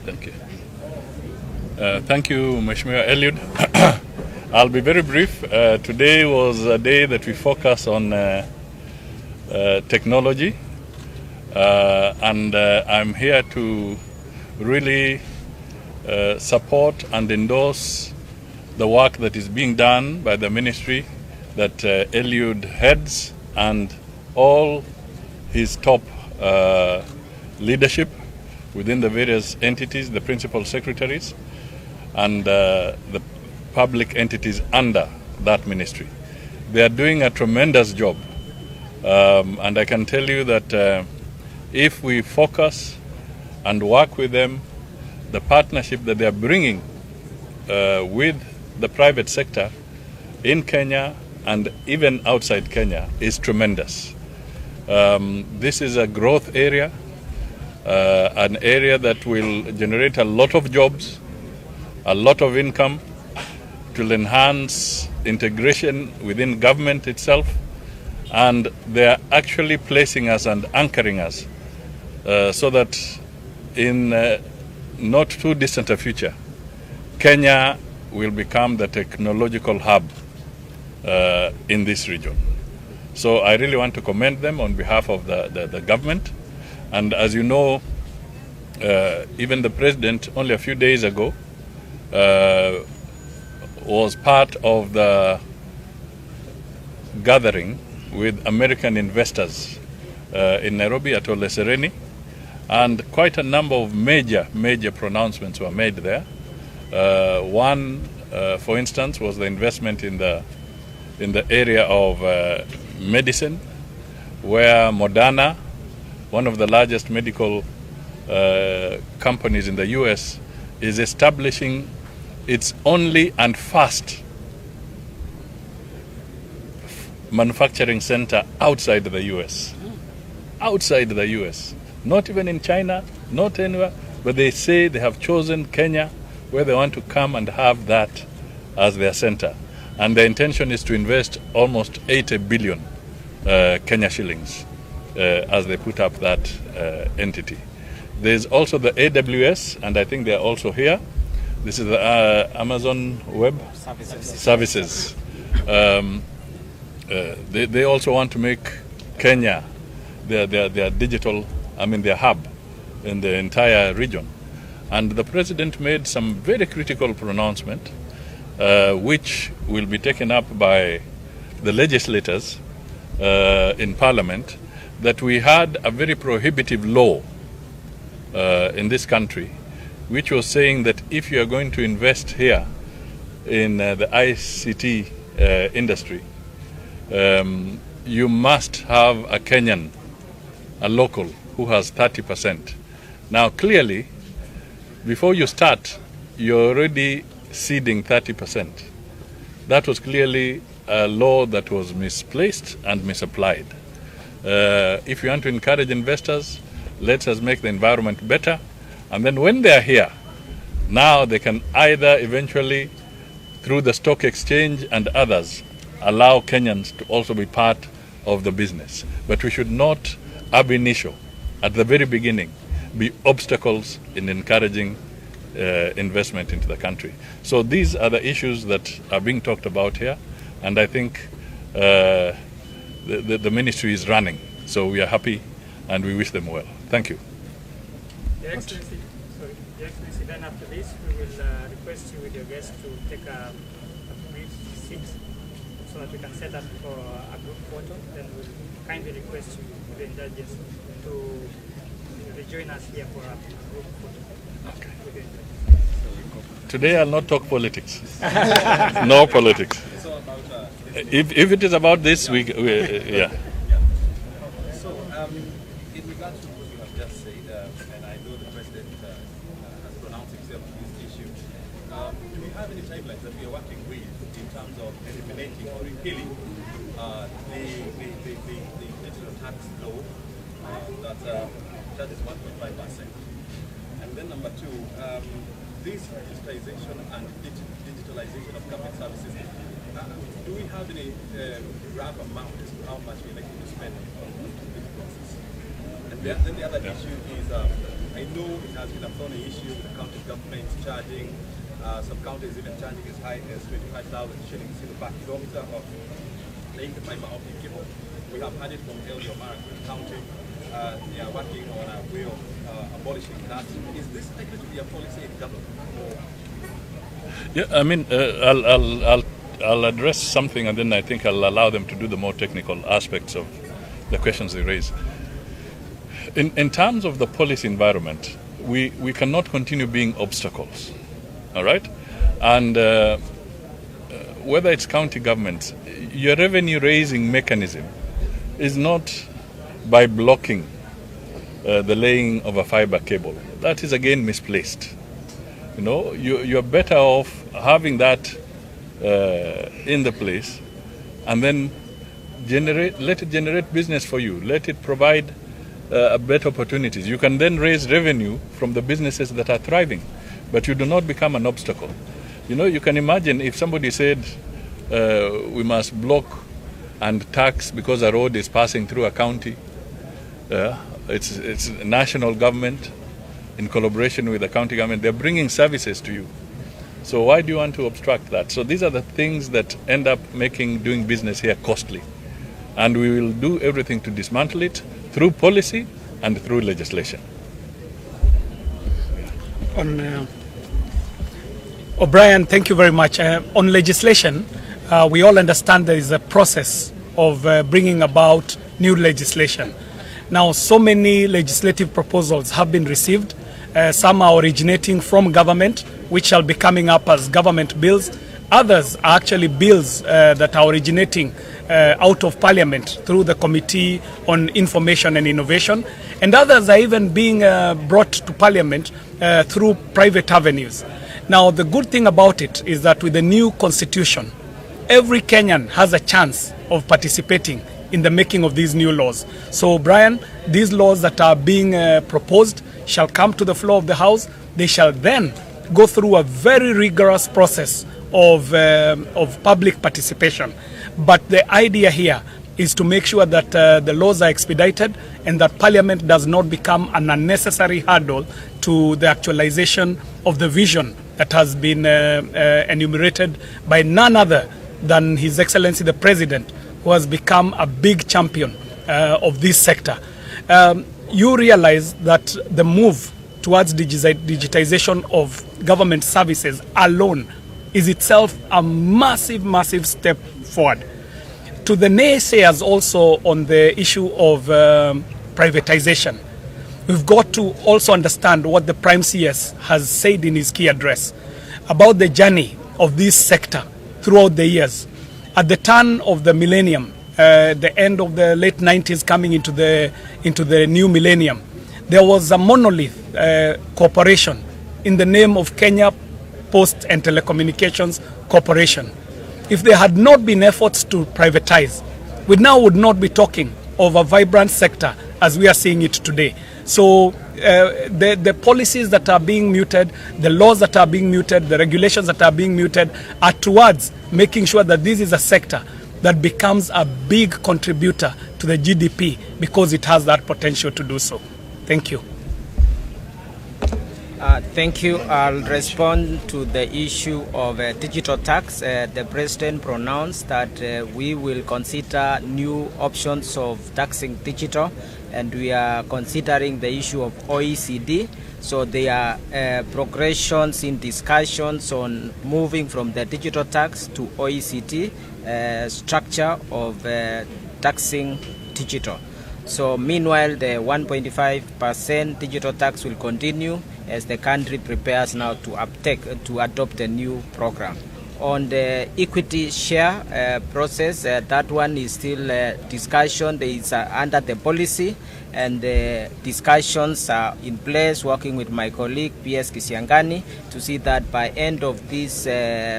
Thank you. Thank you, Mheshimiwa Eliud. I'll be very brief. Today was a day that we focus on technology, and I'm here to really support and endorse the work that is being done by the ministry that Eliud heads and all his top leadership within the various entities, the principal secretaries, and the public entities under that ministry. They are doing a tremendous job, and I can tell you that if we focus and work with them, the partnership that they are bringing with the private sector in Kenya and even outside Kenya is tremendous. This is a growth area, an area that will generate a lot of jobs, a lot of income, to enhance integration within government itself, and they are actually placing us and anchoring us so that in not too distant a future, Kenya will become the technological hub in this region. So I really want to commend them on behalf of the government. And as you know, even the president only a few days ago was part of the gathering with American investors in Nairobi at Ole Sereni, and quite a number of major pronouncements were made there. One, for instance, was the investment in the area of medicine, where Moderna, one of the largest medical companies in the US, is establishing its only and first manufacturing center outside the US. Outside the US. Not even in China, not anywhere, but they say they have chosen Kenya, where they want to come and have that as their center. And the intention is to invest almost 80 billion Kenya shillings as they put up that entity. There's also the AWS, and I think they're also here. This is the Amazon Web Services. They also want to make Kenya their digital, their hub in the entire region. And the president made some very critical pronouncement, which will be taken up by the legislators in Parliament, that we had a very prohibitive law in this country, which was saying that if you are going to invest here in the ICT industry, you must have a Kenyan, a local, who has 30%. Now, clearly, before you start, you're already ceding 30%. That was clearly a law that was misplaced and misapplied. If you want to encourage investors, let us make the environment better. And then when they are here, now they can either eventually, through the stock exchange and others, allow Kenyans to also be part of the business. But we should not, ab initio, at the very beginning, be obstacles in encouraging investment into the country. So these are the issues that are being talked about here, and I think the ministry is running. So we are happy and we wish them well. Thank you. Your Excellency, then after this, we will request you with your guests to take a brief seat so that we can set up for a group photo. Then we'll kindly request you, the indulgence, to rejoin us here for a group photo. Okay. Today I'll not talk politics. No politics. If it is about this, yeah. So, in regards to what you have just said, and I know the President has pronounced himself on this issue, do you have any timelines that we are working with in terms of eliminating or repealing the digital tax law that charges 1.5%? And then number two, this digitization and digitalization of government services, do we have any rough amount as to how much we're likely to spend on this process? And then the other issue is I know it has been a thorny issue with the county government charging, some counties even charging as high as 25,000 shillings in the per kilometer of laying the fiber optic cable. We have heard it from earlier County. They are working on a way of abolishing that. Is this likely to be a policy in government? Yeah, I mean, I'll address something, and then I think I'll allow them to do the more technical aspects of the questions they raise. In terms of the policy environment, we cannot continue being obstacles, all right? And whether it's county governments, your revenue raising mechanism is not by blocking the laying of a fiber cable. That is again misplaced. You know, you're better off having that in the place, and then let it generate business for you. Let it provide better opportunities. You can then raise revenue from the businesses that are thriving, but you do not become an obstacle. You know, you can imagine if somebody said we must block and tax because a road is passing through a county. It's national government in collaboration with the county government. They're bringing services to you. So why do you want to obstruct that? So these are the things that end up making doing business here costly. And we will do everything to dismantle it through policy and through legislation. O'Brien, thank you very much. On legislation, we all understand there is a process of bringing about new legislation. Now, so many legislative proposals have been received. Some are originating from government, which shall be coming up as government bills. Others are actually bills that are originating out of Parliament through the Committee on Information and Innovation. And others are even being brought to Parliament through private avenues. Now, the good thing about it is that with the new constitution, every Kenyan has a chance of participating in the making of these new laws. So, Brian, these laws that are being proposed shall come to the floor of the House. They shall then go through a very rigorous process of public participation. But the idea here is to make sure that the laws are expedited and that Parliament does not become an unnecessary hurdle to the actualization of the vision that has been enumerated by none other than His Excellency the President, who has become a big champion of this sector. You realize that the move towards digitization of government services alone is itself a massive, massive step forward. To the naysayers also on the issue of privatization, we've got to also understand what the Prime CS has said in his key address about the journey of this sector throughout the years. At the turn of the millennium, the end of the late 90s coming into the new millennium, there was a monolith corporation in the name of Kenya Post and Telecommunications Corporation. If there had not been efforts to privatize, we now would not be talking of a vibrant sector as we are seeing it today. So the policies that are being muted, the laws that are being muted, the regulations that are being muted are towards making sure that this is a sector that becomes a big contributor to the GDP because it has that potential to do so. Thank you. Thank you. I'll respond to the issue of digital tax. The President pronounced that we will consider new options of taxing digital, and we are considering the issue of OECD. So there are progressions in discussions on moving from the digital tax to OECD structure of taxing digital. So meanwhile, the 1.5% digital tax will continue as the country prepares now to adopt a new program. On the equity share process, that one is still discussion. There is under the policy, and the discussions are in place, working with my colleague PS Kisiangani to see that by end of this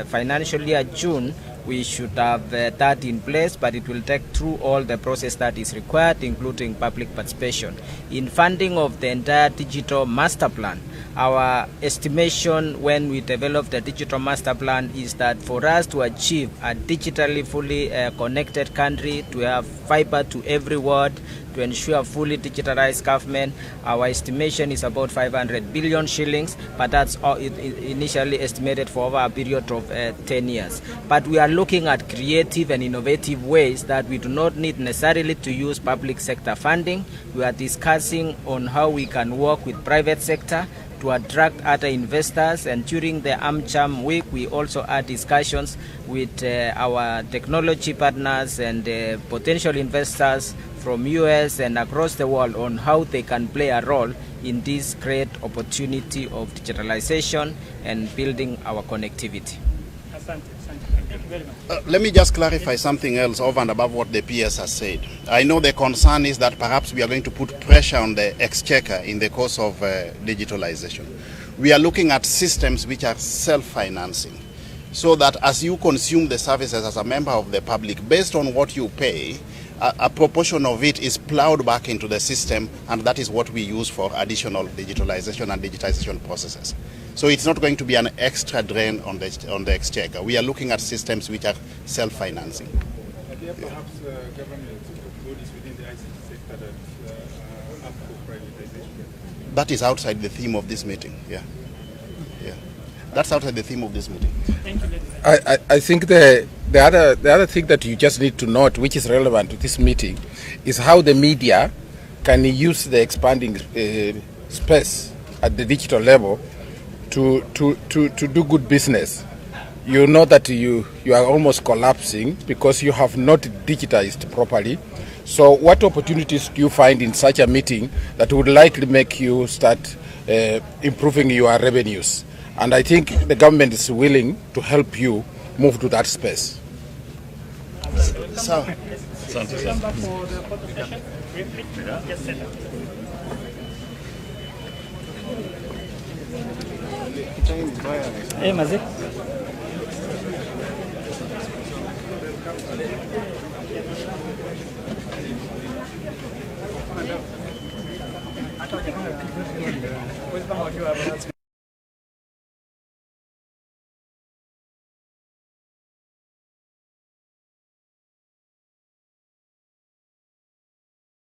financial year, June, we should have that in place, but it will take through all the process that is required, including public participation. In funding of the entire digital master plan, our estimation when we develop the digital master plan is that for us to achieve a digitally fully connected country, to have fiber to every ward, to ensure a fully digitalized government. Our estimation is about 500 billion shillings, but that's initially estimated for over a period of 10 years. But we are looking at creative and innovative ways that we do not need necessarily to use public sector funding. We are discussing on how we can work with private sector to attract other investors, and during the AmCham week we also had discussions with our technology partners and potential investors from US and across the world on how they can play a role in this great opportunity of digitalization and building our connectivity. Let me just clarify something else over and above what the PS has said. I know the concern is that perhaps we are going to put pressure on the exchequer in the course of digitalization. We are looking at systems which are self-financing, so that as you consume the services as a member of the public, based on what you pay, a proportion of it is plowed back into the system, and that is what we use for additional digitalization and digitization processes. So it's not going to be an extra drain on the exchequer. We are looking at systems which are self-financing. Are there perhaps government bodies within the ICT sector that are up for privatization? That is outside the theme of this meeting. Yeah. That's outside the theme of this meeting. Thank you. I think the other thing that you just need to note, which is relevant to this meeting, is how the media can use the expanding space at the digital level to do good business. You know that you are almost collapsing because you have not digitized properly. So what opportunities do you find in such a meeting that would likely make you start improving your revenues? And I think the government is willing to help you move to that space. So, Hey, Mazi.